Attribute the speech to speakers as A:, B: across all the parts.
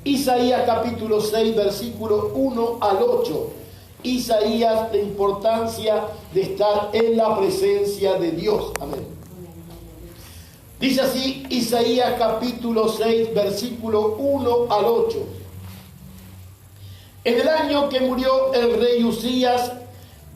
A: Isaías capítulo 6, versículo 1 al 8. Isaías, la importancia de estar en la presencia de Dios. Amén. Dice así Isaías capítulo 6, versículo 1 al 8. En el año que murió el rey Usías,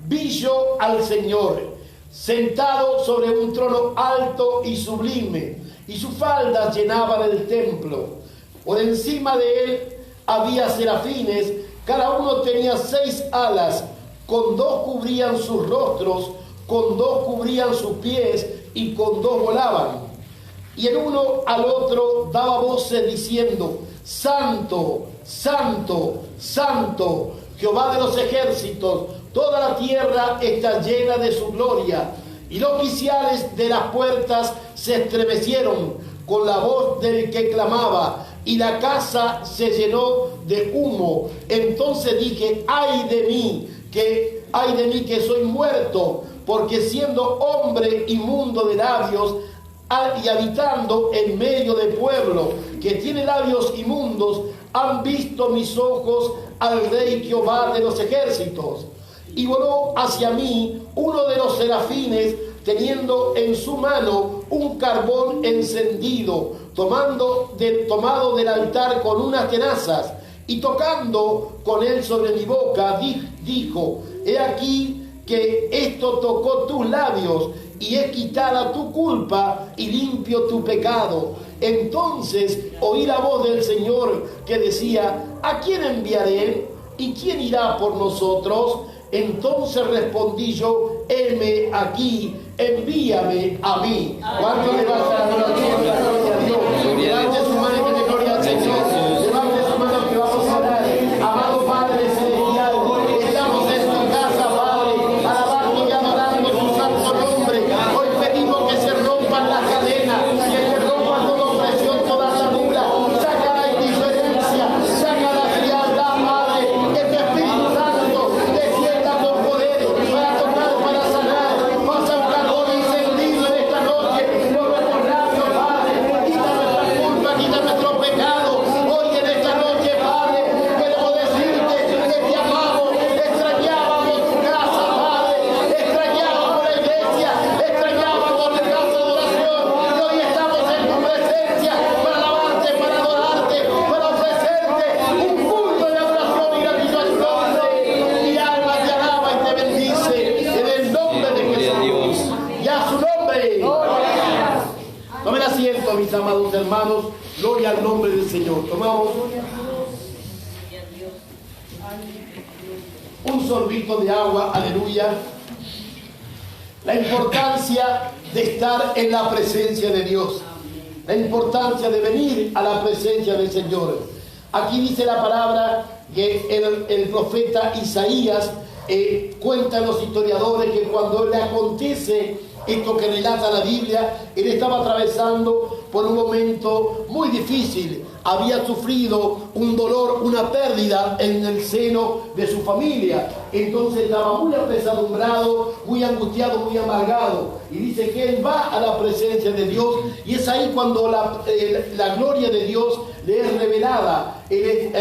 A: vi yo al Señor sentado sobre un trono alto y sublime, y sus faldas llenaban el templo. Por encima de él había serafines, cada uno tenía 6 alas, con 2 cubrían sus rostros, con 2 cubrían sus pies, y con 2 volaban. Y el uno al otro daba voces diciendo: Santo, Santo, Santo, Jehová de los ejércitos, toda la tierra está llena de su gloria. Y los oficiales de las puertas se estremecieron con la voz del que clamaba, y la casa se llenó de humo. Entonces dije: ay de mí que soy muerto, porque siendo hombre inmundo de labios y habitando en medio de pueblo que tiene labios inmundos, han visto mis ojos al Rey Jehová de los ejércitos. Y voló hacia mí uno de los serafines, teniendo en su mano un carbón encendido, tomado del altar con unas tenazas, y tocando con él sobre mi boca, dijo: he aquí que esto tocó tus labios, y es quitada tu culpa y limpio tu pecado. Entonces oí la voz del Señor que decía: ¿a quién enviaré? ¿Y quién irá por nosotros? Entonces respondí yo: heme aquí, envíame a mí. ¿Cuánto le vas a dar la gloria a Dios? Levante su mano y que gloria al Señor. Levante su mano que vamos a orar. Amado Padre celestial, estamos en tu casa, Padre, alabando y adorando tu santo nombre. Hoy pedimos que se rompan las cadenas, que se rompa toda opresión, toda atadura. Saca la indiferencia, saca la frialdad, Padre. Que tu Espíritu Santo descienda con poder para tocar, para sanar. Pasa un carbón encendido en esta noche por nuestros labios, Padre. Quita nuestra culpa, quita nuestro pecado. Hoy en esta noche, Padre, queremos decirte que te amamos. Extrañábamos tu casa, Padre. Extrañábamos la iglesia. Extrañábamos la casa de oración. Y hoy estamos en tu presencia para alabarte, para adorarte, para ofrecerte un culto de adoración y gratitud a tu nombre. Mi alma te alaba y te bendice en el nombre de Jesús y a su nombre. Tomen asiento, mis amados hermanos. Gloria al nombre del Señor. Tomamos un sorbito de agua. Aleluya. La importancia de estar en la presencia de Dios. La importancia de venir a la presencia del Señor. Aquí dice la palabra que el profeta Isaías cuenta a los historiadores que cuando le acontece esto que relata la Biblia, él estaba atravesando por un momento muy difícil. Había sufrido un dolor, una pérdida en el seno de su familia. Entonces estaba muy apesadumbrado, muy angustiado, muy amargado. Y dice que él va a la presencia de Dios, y es ahí cuando la gloria de Dios le es revelada. Él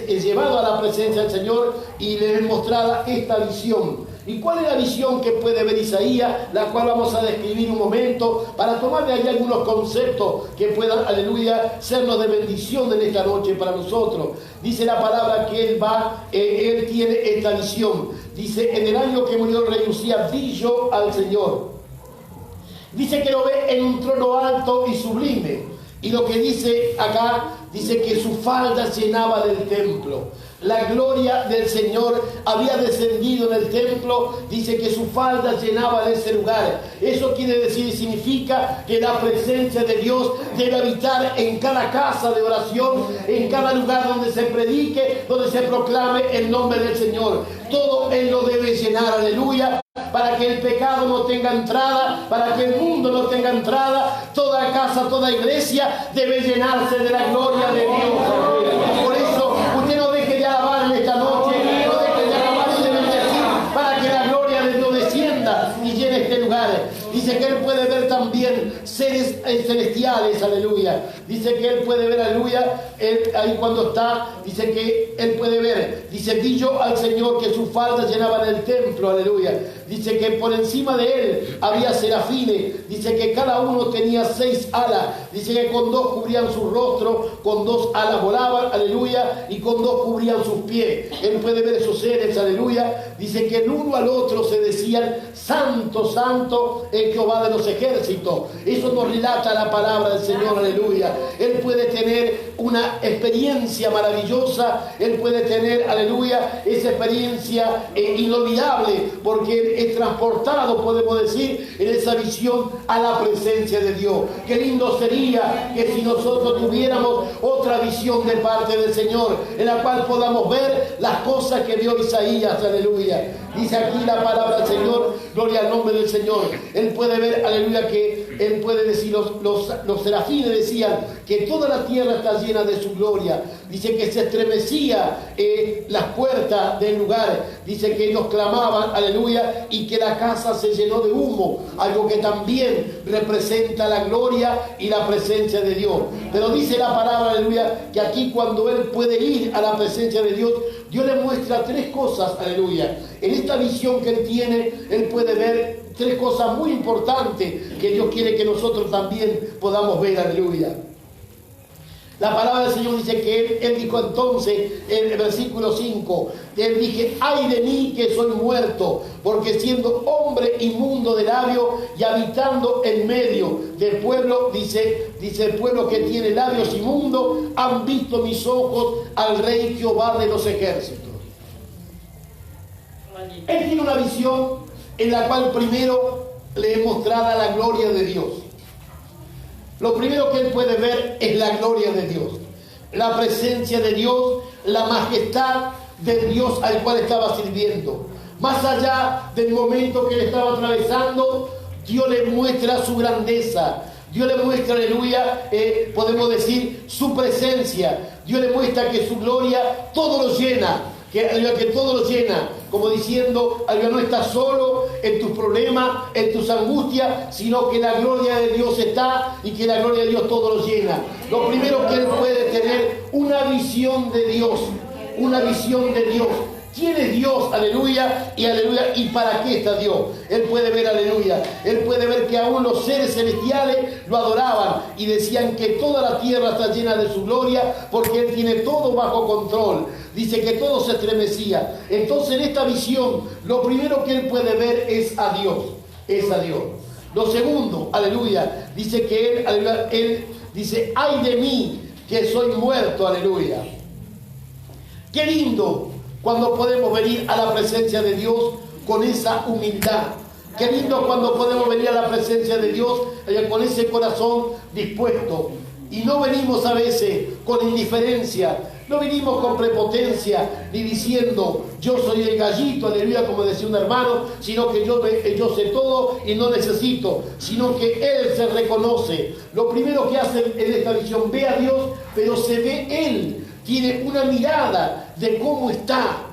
A: es llevado a la presencia del Señor y le es mostrada esta visión. ¿Y cuál es la visión que puede ver Isaías? La cual vamos a describir un momento para tomar de ahí algunos conceptos que puedan, aleluya, sernos de bendición en esta noche para nosotros. Dice la palabra que él tiene esta visión. Dice: en el año que murió el rey Usías, vi yo al Señor. Dice que lo ve en un trono alto y sublime. Y lo que dice acá, dice que su falda llenaba del templo. La gloria del Señor había descendido en el templo. Dice que su falda llenaba de ese lugar. Eso quiere decir y significa que la presencia de Dios debe habitar en cada casa de oración, en cada lugar donde se predique, donde se proclame el nombre del Señor. Todo Él lo debe llenar, aleluya, para que el pecado no tenga entrada, para que el mundo no tenga entrada. Toda casa, toda iglesia debe llenarse de la gloria de Dios. Por eso usted no deje de alabar en esta noche, no deje de alabar y de bendecir, para que la gloria de Dios descienda y llene este lugar. Dice que Él puede ver también seres celestiales, aleluya. dice que él puede ver, aleluya, ahí cuando está, dice que él puede ver, dice, vi yo al Señor que sus faldas llenaban el templo, aleluya. Dice que por encima de él había serafines, dice que cada uno tenía 6 alas, dice que con 2 cubrían su rostro, con 2 alas volaban, aleluya, y con 2 cubrían sus pies. Él puede ver esos seres, aleluya. Dice que el uno al otro se decían, santo, santo es Jehová de los ejércitos. Eso nos relata la palabra del Señor, aleluya. Él puede tener una experiencia maravillosa, él puede tener, aleluya, esa experiencia inolvidable, porque él es transportado, podemos decir, en esa visión a la presencia de Dios. Qué lindo sería que si nosotros tuviéramos otra visión de parte del Señor, en la cual podamos ver las cosas que vio Isaías, aleluya. Dice aquí la palabra del Señor, gloria al nombre del Señor. Él puede ver, aleluya, que él puede decir, los serafines decían que toda la tierra está llena de su gloria. Dice que se estremecía las puertas del lugar. Dice que ellos clamaban, aleluya, y que la casa se llenó de humo, algo que también representa la gloria y la presencia de Dios. Pero dice la palabra, aleluya, que aquí cuando él puede ir a la presencia de Dios, Dios le muestra 3 cosas, aleluya. En esta visión que él tiene, él puede ver 3 cosas muy importantes que Dios quiere que nosotros también podamos ver, aleluya. La palabra del Señor dice que él dijo entonces, en el versículo 5, él dije, ay de mí que soy muerto, porque siendo hombre inmundo de labios y habitando en medio del pueblo, dice el pueblo que tiene labios inmundos, han visto mis ojos al Rey Jehová de los ejércitos. Él tiene una visión en la cual primero le es mostrada la gloria de Dios. Lo primero que él puede ver es la gloria de Dios, la presencia de Dios, la majestad del Dios al cual estaba sirviendo. Más allá del momento que él estaba atravesando, Dios le muestra su grandeza. Dios le muestra, aleluya, podemos decir, su presencia. Dios le muestra que su gloria todo lo llena. Que todo lo llena, como diciendo, no estás solo en tus problemas, en tus angustias, sino que la gloria de Dios está y que la gloria de Dios todo lo llena. Lo primero que él puede tener, una visión de Dios, una visión de Dios. ¿Quién es Dios? Aleluya, y para qué está Dios. Él puede ver, aleluya, él puede ver que aún los seres celestiales lo adoraban y decían que toda la tierra está llena de su gloria porque él tiene todo bajo control. Dice que todo se estremecía. Entonces en esta visión, lo primero que él puede ver es a Dios, es a Dios. Lo segundo, aleluya, dice que él, aleluya, él dice, ay de mí que soy muerto, aleluya. Qué lindo cuando podemos venir a la presencia de Dios con esa humildad. Qué lindo cuando podemos venir a la presencia de Dios con ese corazón dispuesto. Y no venimos a veces con indiferencia, no venimos con prepotencia, ni diciendo, yo soy el gallito, aleluya, como decía un hermano, sino que yo sé todo y no necesito, sino que él se reconoce. Lo primero que hace en esta visión, ve a Dios, pero se ve él. Tiene una mirada de cómo está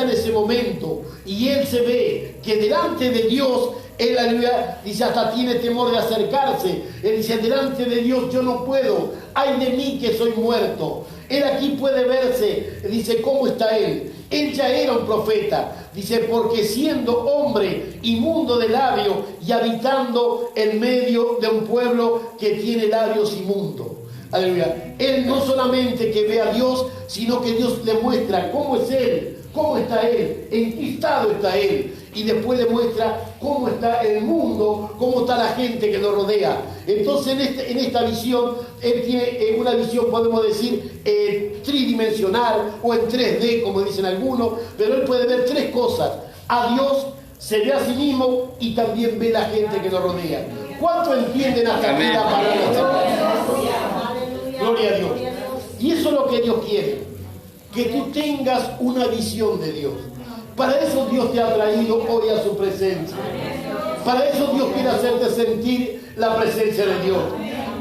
A: en ese momento. Y él se ve que delante de Dios, él, aleluya, dice, hasta tiene temor de acercarse. Él dice, delante de Dios yo no puedo. Ay de mí que soy muerto. Él aquí puede verse, dice, cómo está él. Él ya era un profeta. Dice, porque siendo hombre inmundo de labios y habitando en medio de un pueblo que tiene labios inmundos. Aleluya. Él no solamente que ve a Dios, sino que Dios le muestra cómo es él, cómo está él, en qué estado está él. Y después le muestra cómo está el mundo, cómo está la gente que lo rodea. Entonces en esta visión, él tiene una visión, podemos decir, tridimensional o en 3D, como dicen algunos, pero él puede ver 3 cosas. A Dios, se ve a sí mismo y también ve la gente que lo rodea. ¿Cuánto entienden hasta aquí la palabra? Gloria a Dios. Y eso es lo que Dios quiere, que tú tengas una visión de Dios. Para eso Dios te ha traído hoy a su presencia. Para eso Dios quiere hacerte sentir la presencia de Dios.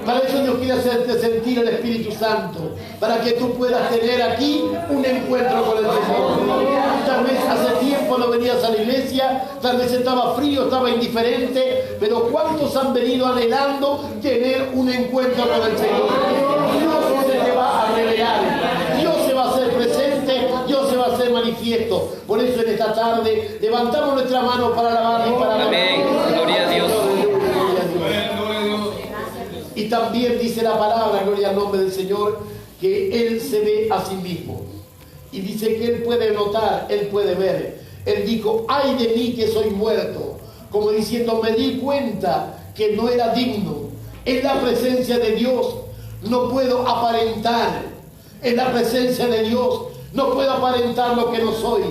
A: Para eso Dios quiere hacerte sentir el Espíritu Santo, para que tú puedas tener aquí un encuentro con el Señor. Tal vez hace tiempo no venías a la iglesia, tal vez estaba frío, estaba indiferente, pero ¿cuántos han venido anhelando tener un encuentro con el Señor? Dios se te va a revelar, Dios se va a hacer presente, Dios se va a hacer manifiesto. Por eso en esta tarde levantamos nuestra mano para alabar y para alabar.
B: Amén. Gloria a Dios.
A: Y también dice la palabra, gloria al nombre del Señor, que Él se ve a sí mismo. Y dice que Él puede notar, Él puede ver. Él dijo, ay de mí que soy muerto. Como diciendo, me di cuenta que no era digno. En la presencia de Dios no puedo aparentar. En la presencia de Dios no puedo aparentar lo que no soy.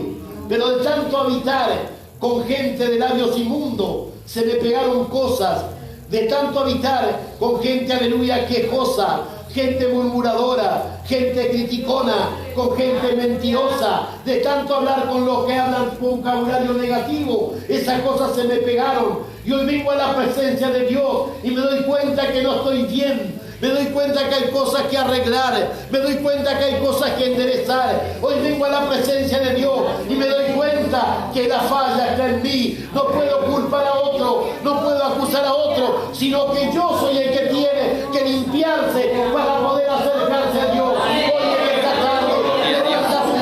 A: Pero de tanto habitar con gente de labios inmundos, se me pegaron cosas. De tanto habitar con gente, aleluya, quejosa, gente murmuradora, gente criticona, con gente mentirosa, de tanto hablar con los que hablan con vocabulario negativo, esas cosas se me pegaron. Y hoy vengo a la presencia de Dios y me doy cuenta que no estoy bien. Me doy cuenta que hay cosas que arreglar, me doy cuenta que hay cosas que enderezar. Hoy vengo a la presencia de Dios y me doy cuenta que la falla está en mí. No puedo culpar a otro, no puedo acusar a otro, sino que yo soy el que tiene que limpiarse para poder acercarse a Dios. Hoy en esta tarde, levanta tu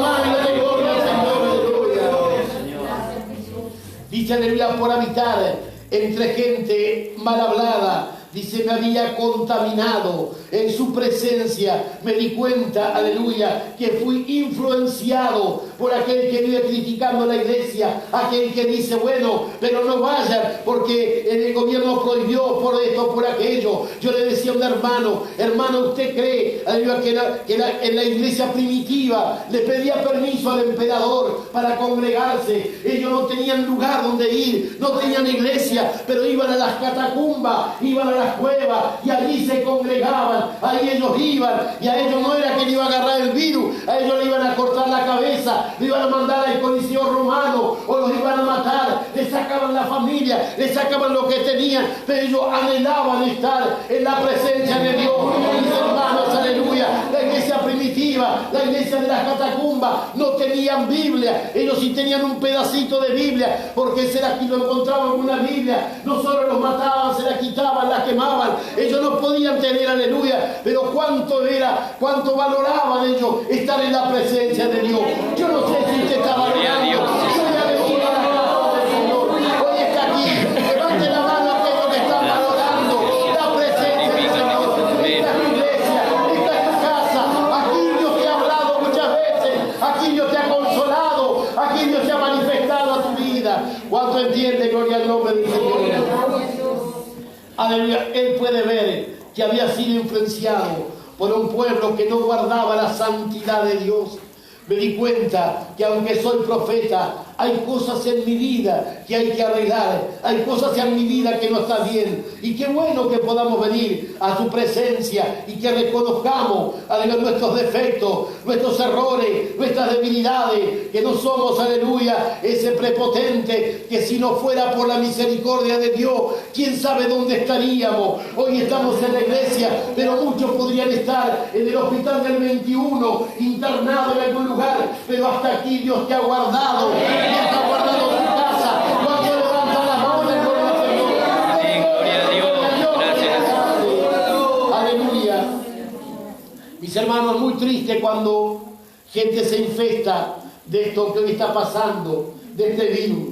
A: mano y dale gloria al Señor. Dice aleluya, por habitar entre gente mal hablada. Dice, me había contaminado en su presencia. Me di cuenta, aleluya, que fui influenciado por aquel que vive criticando la iglesia, aquel que dice, bueno, pero no vayan porque el gobierno prohibió por esto, por aquello. Yo le decía a un hermano, ¿usted cree, aleluya, que en la iglesia primitiva le pedía permiso al emperador para congregarse? Ellos no tenían lugar donde ir, no tenían iglesia, pero iban a las catacumbas, iban a las cuevas y allí se congregaban, ahí ellos iban, y a ellos no era que le iba a agarrar el virus, a ellos le iban a cortar la cabeza, le iban a mandar al Coliseo romano o los iban a matar, le sacaban la familia, le sacaban lo que tenían, pero ellos anhelaban estar en la presencia de Dios. Mis hermanos, aleluya, la iglesia primitiva, la iglesia de las catacumbas no tenían Biblia, ellos sí tenían un pedacito de Biblia, porque se la lo encontraban con una Biblia, no solo los mataban, se la quitaban, la quemaban, ellos no podían tener, aleluya, pero cuánto valoraban ellos estar en la presencia de Dios. Yo no sé si usted está valorando. Yo voy a decir a la palabra del Señor, hoy está aquí, levante la mano a aquellos que están valorando la presencia del Señor. Esta es tu iglesia, esta es tu casa, aquí Dios te ha hablado muchas veces, aquí Dios te ha consolado, aquí Dios te ha manifestado a tu vida. ¿Cuánto entiende, gloria al nombre del Señor? Aleluya, él puede ver que había sido influenciado por un pueblo que no guardaba la santidad de Dios. Me di cuenta que aunque soy profeta, hay cosas en mi vida que hay que arreglar, hay cosas en mi vida que no están bien. Y qué bueno que podamos venir a su presencia y que reconozcamos, aleluya, nuestros defectos, nuestros errores, nuestras debilidades, que no somos, aleluya, ese prepotente que si no fuera por la misericordia de Dios, quién sabe dónde estaríamos. Hoy estamos en la iglesia, pero muchos podrían estar en el hospital del 21, internados en algún lugar, pero hasta aquí Dios te ha guardado. Está guardado su casa. Cuando levanta las manos, gloria al Señor.
B: Gloria a Dios. Gracias.
A: Aleluya. Mis hermanos, muy triste cuando gente se infesta de esto que hoy está pasando, de este virus.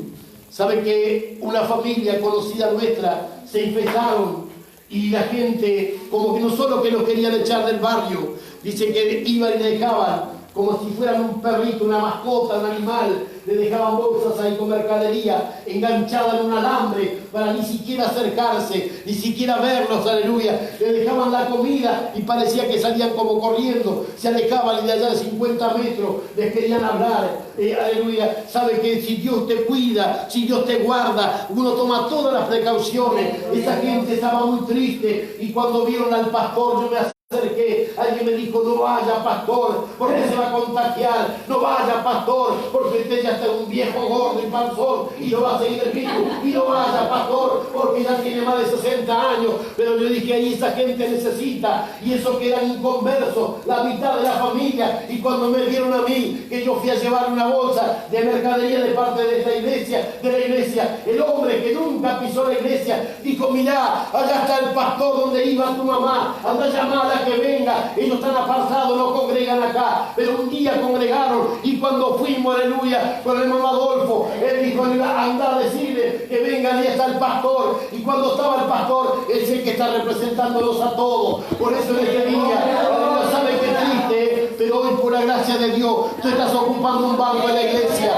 A: Saben que una familia conocida nuestra se infestaron y la gente como que no solo que los querían echar del barrio, dicen que iban y dejaban como si fueran un perrito, una mascota, un animal, le dejaban bolsas ahí con mercadería enganchada en un alambre para ni siquiera acercarse, ni siquiera verlos, aleluya. Le dejaban la comida y parecía que salían como corriendo, se alejaban y de allá de 50 metros les querían hablar, aleluya. Sabe que si Dios te cuida, si Dios te guarda, uno toma todas las precauciones. Esa gente estaba muy triste y cuando vieron al pastor, yo me acerqué al alguien me dijo, no vaya pastor, porque se va a contagiar, no vaya pastor, porque usted ya está un viejo gordo y panzón y no va a seguir el pico, y no vaya pastor, porque ya tiene más de 60 años. Pero yo dije, ahí esa gente necesita, y eso que eran inconversos, la mitad de la familia, y cuando me vieron a mí, que yo fui a llevar una bolsa de mercadería de parte de esta iglesia, el hombre que nunca pisó la iglesia, dijo, mirá, allá está el pastor donde iba tu mamá, anda a llamarla que venga, ellos están apartados, no congregan acá, pero un día congregaron, y cuando fuimos, aleluya, con el hermano Adolfo, él dijo, anda a decirle que venga, ahí está el pastor, y cuando estaba el pastor, él es el que está representándolos a todos. Por eso en este día, aleluya, sabe que es triste, pero hoy por la gracia de Dios, tú estás ocupando un banco en la iglesia,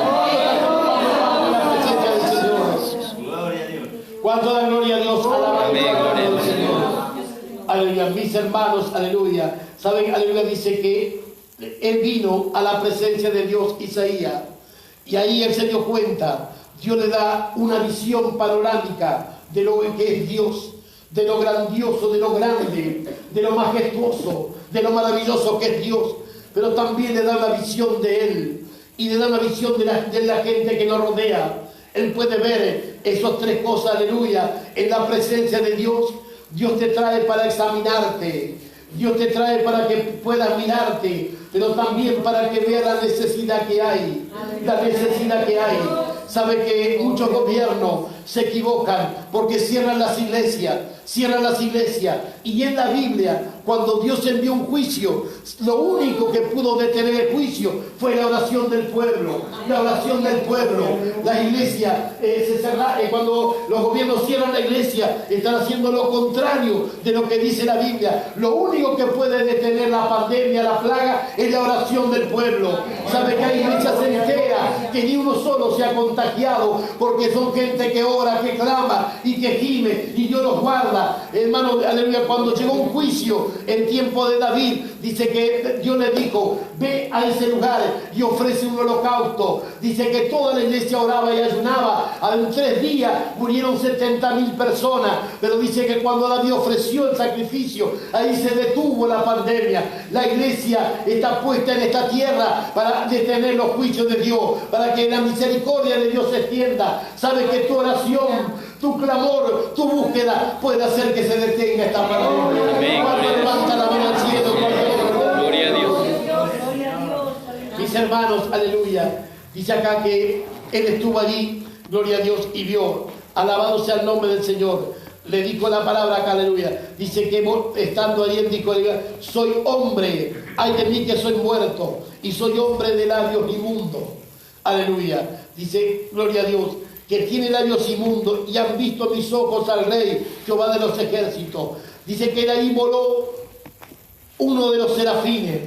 A: ¿cuánto da gloria a Dios? Alabado el Señor. Aleluya, mis hermanos, aleluya. Saben, aleluya, dice que él vino a la presencia de Dios, Isaías, y ahí él se dio cuenta. Dios le da una visión panorámica de lo que es Dios, de lo grandioso, de lo grande, de lo majestuoso, de lo maravilloso que es Dios. Pero también le da una visión de él y le da una visión de la gente que lo rodea. Él puede ver esas tres cosas, aleluya, en la presencia de Dios. Dios te trae para examinarte, Dios te trae para que puedas mirarte, pero también para que veas la necesidad que hay, la necesidad que hay. Sabe que muchos gobiernos se equivocan porque cierran las iglesias, y en la Biblia, cuando Dios envió un juicio, lo único que pudo detener el juicio fue la oración del pueblo, La iglesia se cerra, cuando los gobiernos cierran la iglesia, están haciendo lo contrario de lo que dice la Biblia. Lo único que puede detener la pandemia, la plaga, es la oración del pueblo. Sabe que hay iglesias enteras que ni uno solo se ha contagiado, porque son gente que ora, que clama y que gime, y Dios los guarda. Hermano, aleluya, cuando llegó un juicio en tiempo de David, dice que Dios le dijo, ve a ese lugar y ofrece un holocausto. Dice que toda la iglesia oraba y ayunaba. En 3 días murieron 70.000 personas, pero dice que cuando David ofreció el sacrificio, ahí se detuvo la pandemia. La iglesia está puesta en esta tierra para detener los juicios de Dios, para que la misericordia de Dios se extienda. Sabe que tu oración, tu clamor, tu búsqueda puede hacer que se detenga esta pandemia. Cuando levanta la mano al cielo,
B: gloria a Dios.
A: Mis hermanos, aleluya. Dice acá que él estuvo allí, gloria a Dios, y vio, alabado sea el nombre del Señor. Le dijo la palabra acá, aleluya. Dice que estando allí, él dijo, aleluya, soy hombre, ay de mí que soy muerto, y soy hombre de labios inmundos. Aleluya. Dice, gloria a Dios, que tiene labios inmundos, y han visto mis ojos al Rey, Jehová de los ejércitos. Dice que de ahí voló uno de los serafines,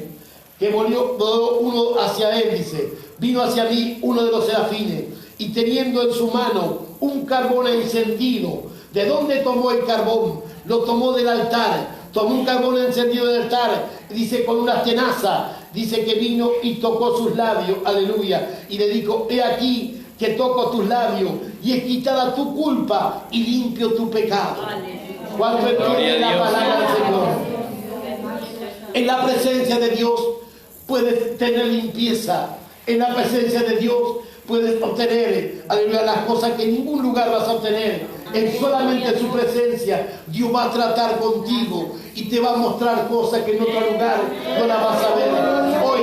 A: que voló uno hacia él, dice, vino hacia mí uno de los serafines, y teniendo en su mano un carbón encendido. ¿De dónde tomó el carbón? Lo tomó del altar. Tomó un carbón encendido del altar, dice, con una tenaza. Dice que vino y tocó sus labios, aleluya, y le dijo, he aquí que toco tus labios, y es quitada tu culpa y limpio tu pecado. ¿Cuánto entiende la palabra del Señor? En la presencia de Dios puedes tener limpieza. En la presencia de Dios puedes obtener, aleluya, las cosas que en ningún lugar vas a obtener. En solamente su presencia Dios va a tratar contigo y te va a mostrar cosas que en otro lugar no las vas a ver. Hoy,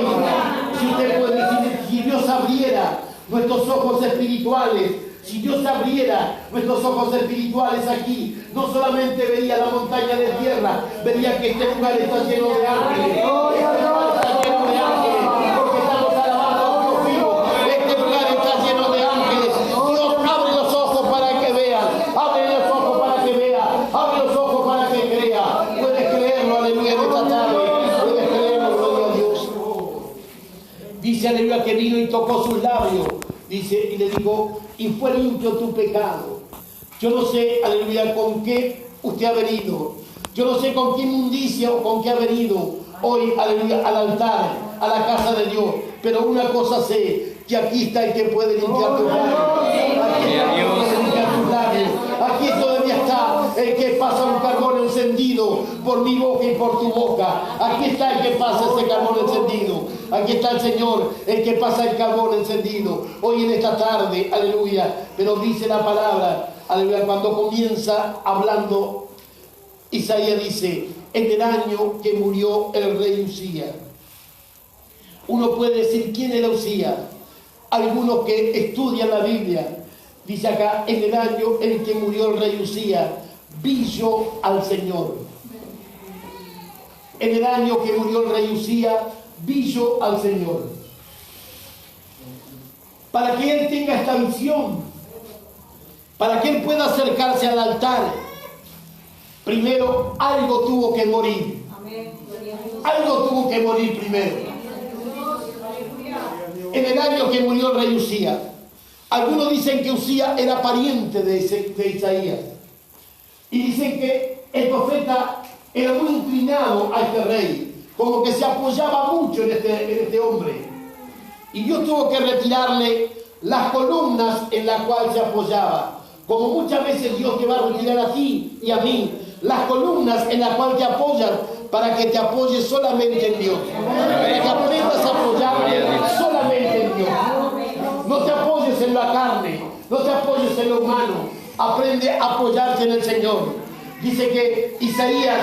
A: si usted puede decir, si Dios abriera nuestros ojos espirituales, si Dios abriera nuestros ojos espirituales aquí, no solamente vería la montaña de tierra, vería que este lugar está lleno de ángeles. Este lugar está lleno de ángeles, porque estamos alabando a Dios vivo. Este lugar está lleno de ángeles. Dios abre los ojos para que vean, abre los ojos para que vean, abre los ojos para que crea. Puedes creerlo, aleluya, en esta tarde. Puedes creerlo, gloria a Dios. Dice, aleluya, que vino y tocó sus labios. Dice, y le dijo, y fue limpio tu pecado. Yo no sé, aleluya, con qué usted ha venido. Yo no sé con qué inmundicia o con qué ha venido hoy, aleluya, al altar, a la casa de Dios. Pero una cosa sé, que aquí está el que puede limpiar tus labios. Aquí está el que puede limpiar tus labios. Aquí es donde está está el que pasa un carbón encendido por mi boca y por tu boca. Aquí está el que pasa ese carbón encendido. Aquí está el Señor, el que pasa el carbón encendido. Hoy en esta tarde, aleluya. Pero dice la palabra, aleluya, cuando comienza hablando, Isaías dice, en el año que murió el rey Usías. Uno puede decir, ¿quién era Usías? Algunos que estudian la Biblia, dice acá, en el año en que murió el rey Usías, vi yo al Señor. En el año que murió el rey Usías, vi yo al Señor. Para que él tenga esta visión, para que él pueda acercarse al altar, primero algo tuvo que morir. Algo tuvo que morir primero. En el año que murió el rey Usías, algunos dicen que Usías era pariente de Isaías. Y dicen que el profeta era muy inclinado a este rey, como que se apoyaba mucho en este hombre. Y Dios tuvo que retirarle las columnas en las cuales se apoyaba. Como muchas veces Dios te va a retirar a ti y a mí las columnas en las cuales te apoyan, para que te apoyes solamente en Dios. Para que aprendas a apoyar solamente en Dios. No te apoyes en la carne, no te apoyes en lo humano. Aprende a apoyarte en el Señor. Dice que Isaías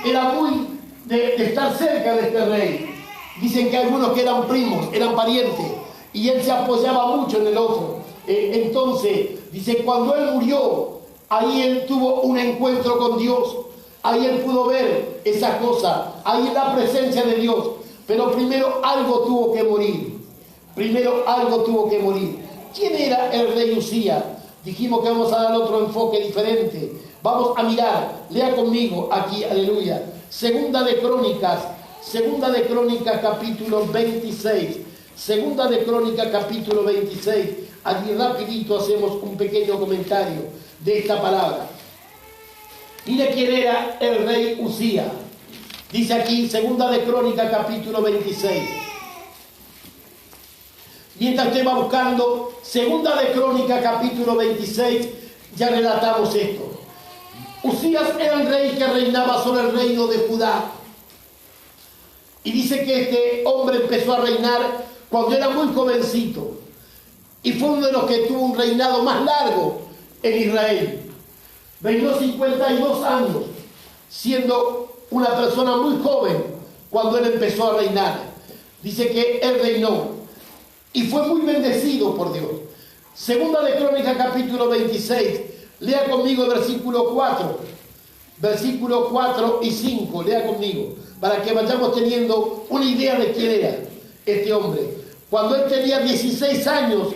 A: era muy de estar cerca de este rey. Dicen que algunos que eran primos, eran parientes, y él se apoyaba mucho en el otro. Entonces, dice, cuando él murió, ahí él tuvo un encuentro con Dios. Ahí él pudo ver esa cosa, ahí en la presencia de Dios. Pero primero algo tuvo que morir. Primero algo tuvo que morir. ¿Quién era el rey Usías? Dijimos que vamos a dar otro enfoque diferente. Vamos a mirar, lea conmigo aquí, aleluya. Segunda de Crónicas capítulo 26. Segunda de Crónicas capítulo 26. Allí rapidito hacemos un pequeño comentario de esta palabra. Mire quién era el rey Usías. Dice aquí, segunda de Crónicas capítulo 26. Mientras usted va buscando, segunda de Crónicas capítulo 26, ya relatamos esto. Usías era el rey que reinaba sobre el reino de Judá. Y dice que este hombre empezó a reinar cuando era muy jovencito. Y fue uno de los que tuvo un reinado más largo en Israel. Reinó 52 años, siendo una persona muy joven cuando él empezó a reinar. Dice que él reinó y fue muy bendecido por Dios. Segunda de Crónicas capítulo 26, lea conmigo el versículo 4. Versículo 4 y 5, lea conmigo, para que vayamos teniendo una idea de quién era este hombre. Cuando él tenía 16 años,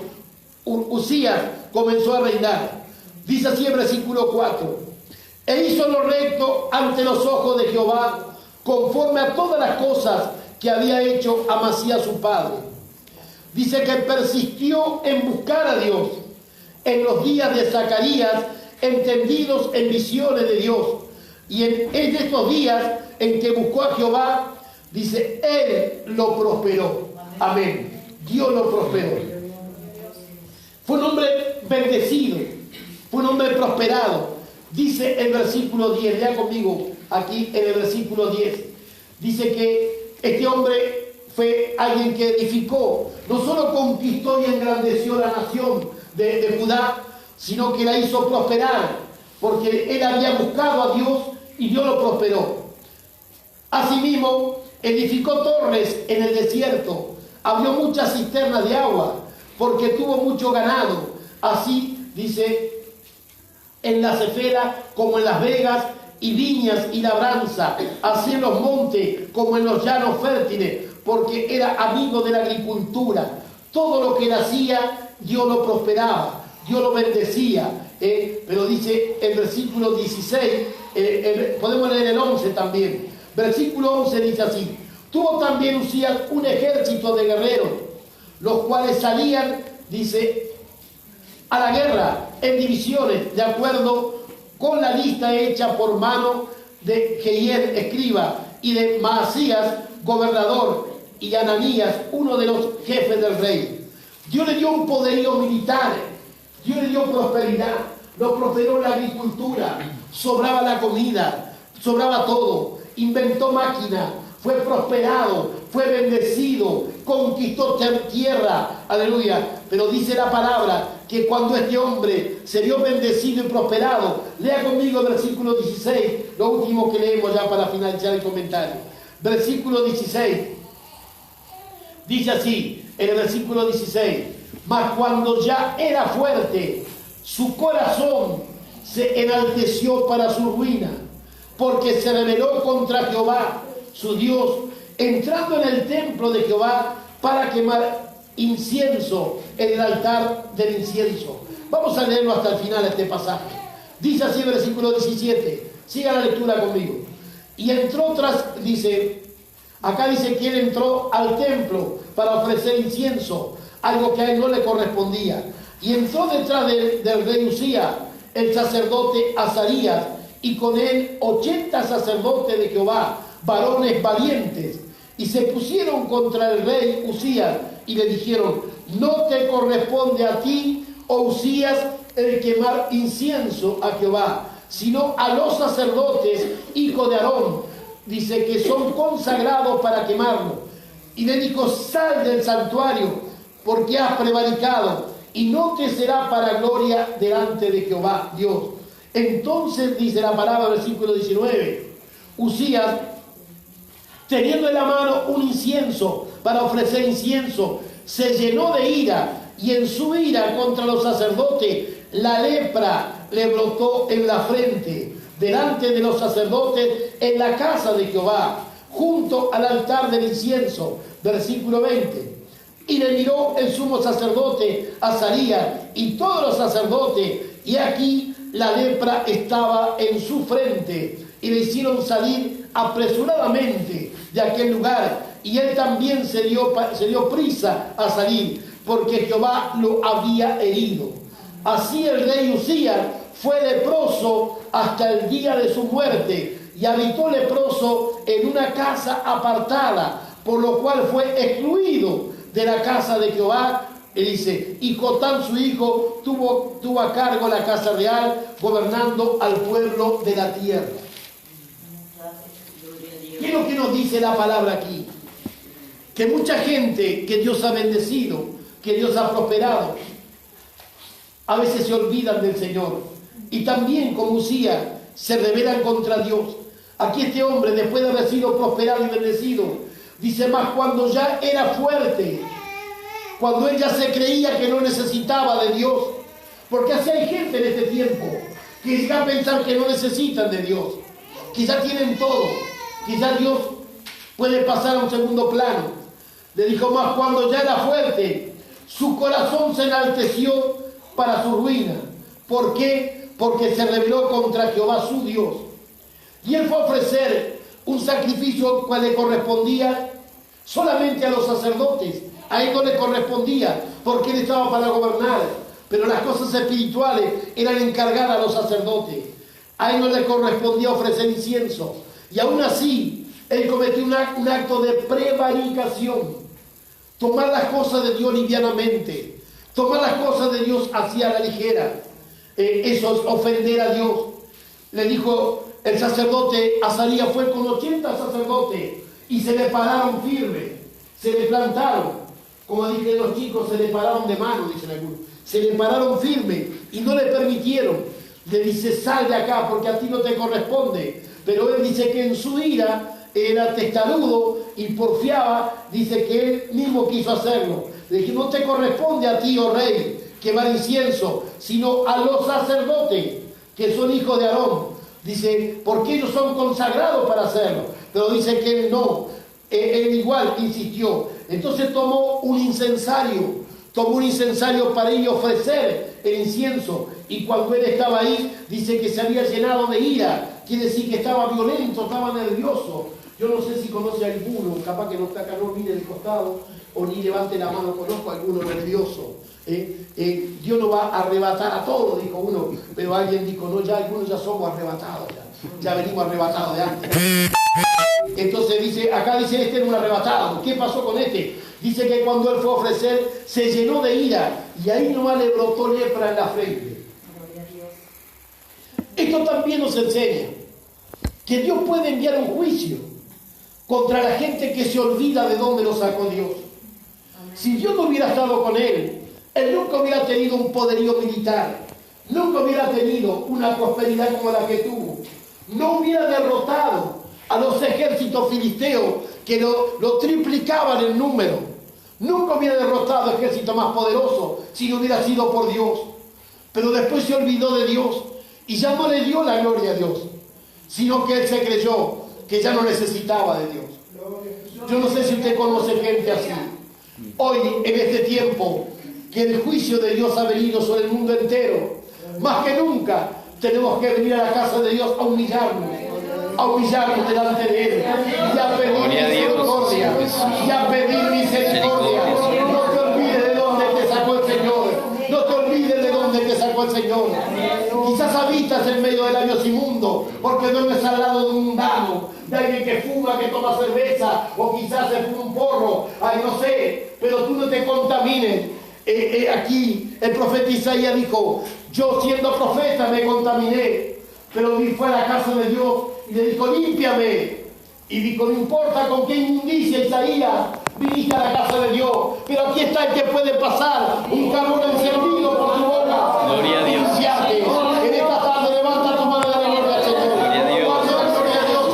A: Usías comenzó a reinar. Dice así el versículo 4. E hizo lo recto ante los ojos de Jehová, conforme a todas las cosas que había hecho Amasías su padre. Dice que persistió en buscar a Dios en los días de Zacarías, entendidos en visiones de Dios. Y en estos días en que buscó a Jehová, dice, él lo prosperó. Amén. Dios lo prosperó. Fue un hombre bendecido. Fue un hombre prosperado. Dice el versículo 10, lea conmigo aquí en el versículo 10. Dice que este hombre fue alguien que edificó, no solo conquistó y engrandeció la nación de Judá, sino que la hizo prosperar, porque él había buscado a Dios y Dios lo prosperó. Asimismo, edificó torres en el desierto, abrió muchas cisternas de agua, porque tuvo mucho ganado. Así, dice, en la Cefela como en las vegas, y viñas y labranza, así en los montes como en los llanos fértiles, porque era amigo de la agricultura. Todo lo que él hacía, Dios lo prosperaba, Dios lo bendecía. Pero dice el versículo 16, podemos leer el 11 también. Versículo 11 dice así: tuvo también Usías un ejército de guerreros, los cuales salían, dice, a la guerra en divisiones, de acuerdo con la lista hecha por mano de Jehiel, escriba, y de Maasías, gobernador, y Ananías, uno de los jefes del rey. Dios le dio un poderío militar, Dios le dio prosperidad, lo prosperó en la agricultura, sobraba la comida, sobraba todo, inventó máquina, fue prosperado, fue bendecido, conquistó tierra, aleluya. Pero dice la palabra que cuando este hombre se vio bendecido y prosperado, lea conmigo el versículo 16, lo último que leemos ya para finalizar el comentario. Versículo 16, dice así, en el versículo 16, mas cuando ya era fuerte, su corazón se enalteció para su ruina, porque se rebeló contra Jehová, su Dios, entrando en el templo de Jehová para quemar incienso en el altar del incienso. Vamos a leerlo hasta el final este pasaje. Dice así el versículo 17, siga la lectura conmigo. Y entró acá dice que él entró al templo para ofrecer incienso, algo que a él no le correspondía. Y entró detrás del rey Usías, el sacerdote Azarías, y con él 80 sacerdotes de Jehová, varones valientes, y se pusieron contra el rey Usías y le dijeron: no te corresponde a ti, oh Usías, el quemar incienso a Jehová, sino a los sacerdotes, hijos de Aarón, dice, que son consagrados para quemarlo. Y le dijo: sal del santuario, porque has prevaricado, y no te será para gloria delante de Jehová Dios. Entonces dice la palabra, versículo 19, Usías, teniendo en la mano un incienso para ofrecer incienso, se llenó de ira, y en su ira contra los sacerdotes la lepra le brotó en la frente, delante de los sacerdotes en la casa de Jehová, junto al altar del incienso. Versículo 20. Y le miró el sumo sacerdote Azarías y todos los sacerdotes, y aquí la lepra estaba en su frente, y le hicieron salir apresuradamente de aquel lugar, y él también se dio prisa a salir, porque Jehová lo había herido. Así el rey Usías fue leproso hasta el día de su muerte, y habitó leproso en una casa apartada, por lo cual fue excluido de la casa de Jehová. Y dice, y Jotán su hijo tuvo a cargo la casa real, gobernando al pueblo de la tierra. ¿Qué es lo que nos dice la palabra aquí? Que mucha gente que Dios ha bendecido, que Dios ha prosperado, a veces se olvidan del Señor, y también, como Usías, se rebelan contra Dios. Aquí este hombre, después de haber sido prosperado y bendecido, dice: más cuando ya era fuerte, cuando él ya se creía que no necesitaba de Dios, porque así hay gente en este tiempo que llega a pensar que no necesitan de Dios, que ya tienen todo, que ya Dios puede pasar a un segundo plano. Le dijo: más cuando ya era fuerte, su corazón se enalteció para su ruina. ¿Por qué? Porque se rebeló contra Jehová su Dios. Y él fue a ofrecer un sacrificio cual le correspondía solamente a los sacerdotes. A él no le correspondía, porque él estaba para gobernar, pero las cosas espirituales eran encargadas a los sacerdotes. A él no le correspondía ofrecer incienso, y aún así él cometió un acto de prevaricación. Tomar las cosas de Dios livianamente, tomar las cosas de Dios hacia la ligera, eso es ofender a Dios. Le dijo el sacerdote Azarías, fue con 80 sacerdotes, y se le pararon firmes, se le plantaron, como dicen los chicos, se le pararon de mano, dicen algunos, se le pararon firmes y no le permitieron. Le dice: sal de acá, porque a ti no te corresponde. Pero él dice que en su ira era testarudo y porfiaba, dice que él mismo quiso hacerlo. Le dije: no te corresponde a ti, oh rey, quemar incienso, sino a los sacerdotes, que son hijos de Aarón. Dice, porque ellos son consagrados para hacerlo. Pero dice que él no, él igual insistió. Entonces tomó un incensario para ir a ofrecer el incienso. Y cuando él estaba ahí, dice que se había llenado de ira. Quiere decir que estaba violento, estaba nervioso. Yo no sé si conoce a alguno, capaz que no está acá, no mire de costado o ni levante la mano. Conozco a alguno nervioso. Dios no va a arrebatar a todos, dijo uno, pero alguien dijo: no, ya algunos ya somos arrebatados, ya venimos arrebatados de antes. Entonces dice, acá dice: este era un arrebatado. ¿Qué pasó con este? Dice que cuando él fue a ofrecer, se llenó de ira, y ahí nomás le brotó lepra en la frente. Esto también nos enseña que Dios puede enviar un juicio contra la gente que se olvida de dónde lo sacó Dios. Si Dios no hubiera estado con él nunca hubiera tenido un poderío militar, nunca hubiera tenido una prosperidad como la que tuvo, no hubiera derrotado a los ejércitos filisteos que lo triplicaban en número, nunca hubiera derrotado a ejércitos más poderosos si no hubiera sido por Dios. Pero después se olvidó de Dios y ya no le dio la gloria a Dios, sino que él se creyó que ya no necesitaba de Dios. Yo no sé si usted conoce gente así. Hoy, en este tiempo, que el juicio de Dios ha venido sobre el mundo entero, más que nunca tenemos que venir a la casa de Dios a humillarnos delante de Él y a pedir misericordia, y a pedir misericordia. No te olvides de dónde te sacó el Señor, no te olvides de dónde te sacó el Señor. Quizás habitas en medio de labios inmundos porque duermes al lado de un mundano, de alguien que fuma, que toma cerveza, o quizás se fuma un porro, ay, no sé, pero tú no te contamines. Aquí el profeta Isaías dijo: yo siendo profeta me contaminé, pero fue a la casa de Dios y le dijo: límpiame. Y dijo: no importa con qué inmundicia, Isaías, viniste a la casa de Dios, pero aquí está el que puede pasar un carbón encendido por tu boca.
B: Gloria a Dios.
A: Limpiate. En esta tarde levanta tu mano de gloria al Señor.
B: Gloria a Dios.
A: Gloria a Dios,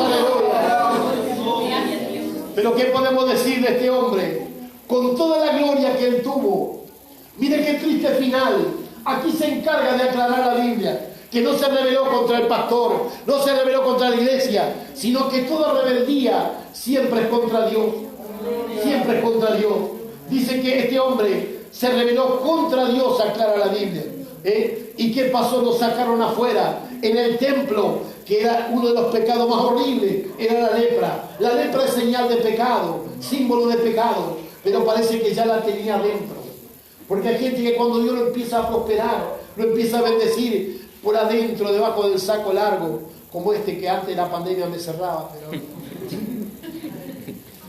A: aleluya. Pero ¿qué podemos decir de este hombre? Con toda la gloria que él tuvo, mire qué triste final. Aquí se encarga de aclarar la Biblia, que no se rebeló contra el pastor, no se rebeló contra la iglesia, sino que toda rebeldía siempre es contra Dios. Siempre es contra Dios. Dice que este hombre se rebeló contra Dios, aclara la Biblia. ¿Y qué pasó? Lo sacaron afuera, en el templo, que era uno de los pecados más horribles, era la lepra. La lepra es señal de pecado, símbolo de pecado, pero parece que ya la tenía dentro. Porque hay gente que cuando Dios lo empieza a prosperar, lo empieza a bendecir por adentro, debajo del saco largo, como este que antes de la pandemia me cerraba, pero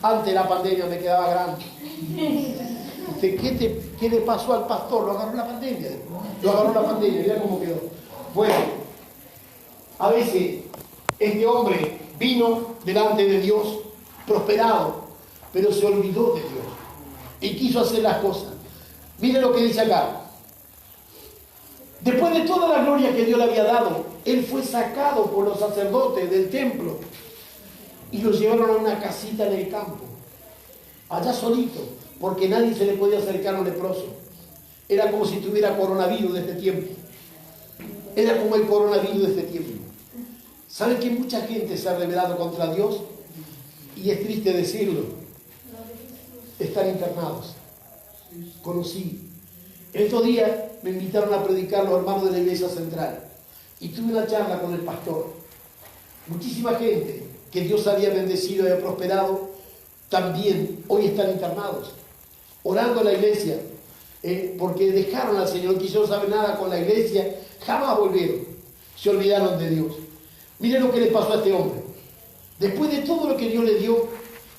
A: antes de la pandemia me quedaba grande. Dice: ¿qué le pasó al pastor? Lo agarró la pandemia. Lo agarró la pandemia, mira cómo quedó. Bueno, a veces este hombre vino delante de Dios prosperado, pero se olvidó de Dios y quiso hacer las cosas. Mire lo que dice acá. Después de toda la gloria que Dios le había dado, él fue sacado por los sacerdotes del templo y lo llevaron a una casita en el campo, allá solito, porque nadie se le podía acercar a un leproso. Era como si tuviera coronavirus de este tiempo. Era como el coronavirus de este tiempo. ¿Saben que mucha gente se ha rebelado contra Dios? Y es triste decirlo, están internados. Conocí. Estos días me invitaron a predicar los hermanos de la iglesia central y tuve una charla con el pastor. Muchísima gente que Dios había bendecido y había prosperado también hoy están internados, orando a la iglesia, porque dejaron al Señor, no quisieron saber nada con la iglesia, jamás volvieron, se olvidaron de Dios. Miren lo que le pasó a este hombre. Después de todo lo que Dios le dio,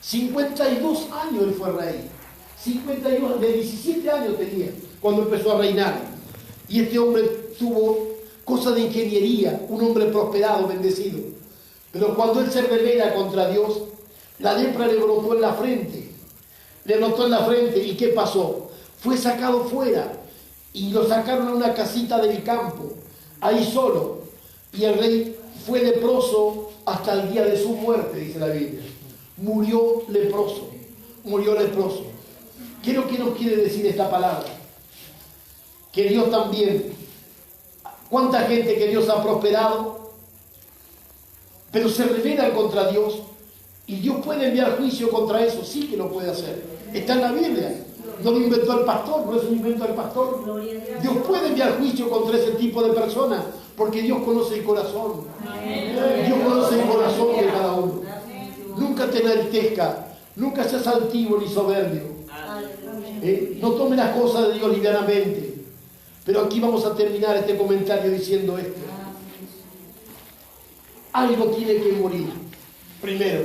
A: 52 años él fue rey. 52, de 17 años tenía cuando empezó a reinar. Y este hombre tuvo cosas de ingeniería, un hombre prosperado, bendecido. Pero cuando él se rebela contra Dios, la lepra le brotó en la frente. Le brotó en la frente. ¿Y qué pasó? Fue sacado fuera y lo sacaron a una casita del campo, ahí solo. Y el rey fue leproso hasta el día de su muerte, dice la Biblia. Murió leproso. Murió leproso. ¿Qué es lo que nos quiere decir esta palabra? Que Dios también, cuánta gente que Dios ha prosperado, pero se rebelan contra Dios, y Dios puede enviar juicio contra eso, sí que lo puede hacer. Está en la Biblia, no lo inventó el pastor, no es un invento del pastor. Dios puede enviar juicio contra ese tipo de personas, porque Dios conoce el corazón. Dios conoce el corazón de cada uno. Nunca te enaltezca, nunca seas altivo ni soberbio. No tome las cosas de Dios livianamente. Pero aquí vamos a terminar este comentario diciendo esto. Algo tiene que morir. Primero,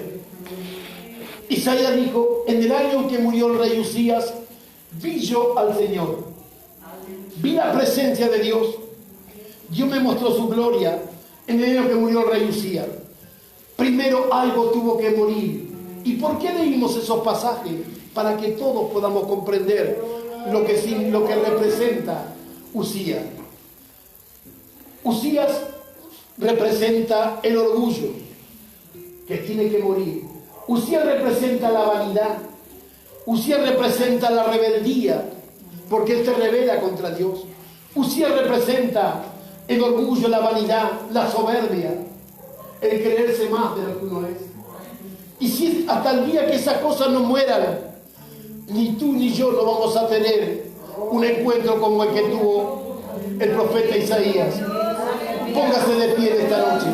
A: Isaías dijo: en el año en que murió el rey Usías, vi yo al Señor. Vi la presencia de Dios. Dios me mostró su gloria en el año que murió el rey Usías. Primero algo tuvo que morir. ¿Y por qué leímos esos pasajes? Para que todos podamos comprender lo que representa Usías. Usías representa el orgullo, que tiene que morir. Usías representa la vanidad. Usías representa la rebeldía, porque él se rebela contra Dios. Usías representa el orgullo, la vanidad, la soberbia, el creerse más de lo que uno es. Y si hasta el día que esas cosas no mueran, ni tú ni yo no vamos a tener un encuentro como el que tuvo el profeta Isaías. Póngase de pie esta noche.